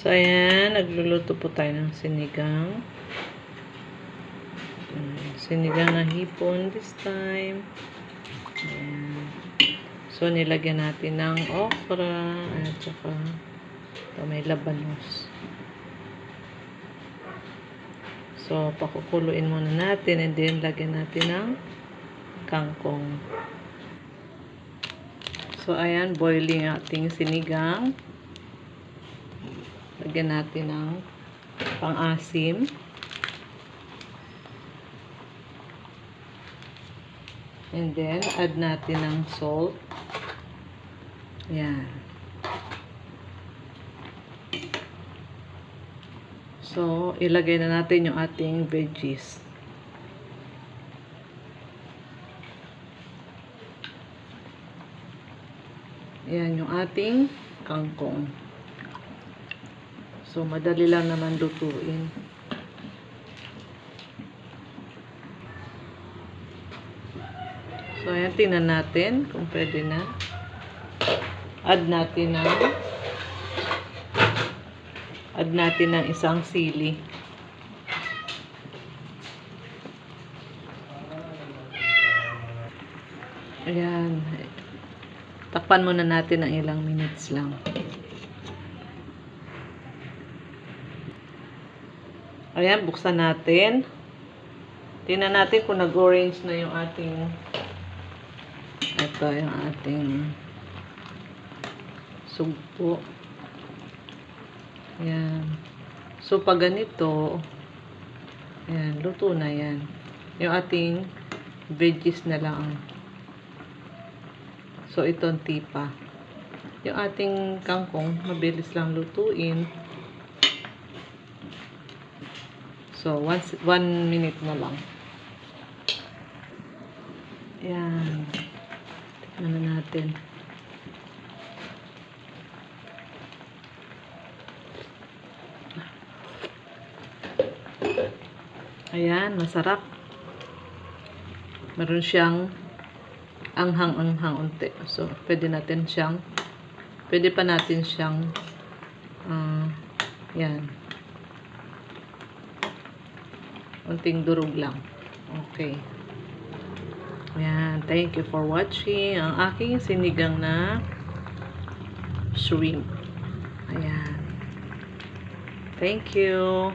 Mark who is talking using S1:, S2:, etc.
S1: So, ayan. Nagluluto po tayo ng sinigang. Sinigang na hipon this time. Ayan. So, nilagyan natin ng okra. At saka, may labanos. So, pakukuluin muna natin. And then, lagyan natin ng kangkong. So, ayan. Boiling ating sinigang. Lagyan natin ng pang-asim. And then, add natin ng salt. Ayan. So, ilagay na natin yung ating veggies. Ayan yung ating kangkong. So, madali lang naman lutuin. So, ayan, tingnan natin kung pwede na. Add natin ng isang sili. Ayan. Takpan muna natin ng ilang minutes lang. Ayan, buksan natin. Tingnan natin kung nag-orange na yung ating yung ating sugpo. Ayan. So, pag ganito, ayan, luto na yan. Yung ating veggies na lang. So, itong tipa. Yung ating kangkong, mabilis lang lutuin. So, 1 minute na lang. Ayan. Tignan na natin. Ayan, masarap. Meron siyang anghang-anghang unti. So, pwede pa natin siyang yan. Unting durog lang. Okay. Ayan. Thank you for watching ang aking sinigang na shrimp. Ayan. Thank you.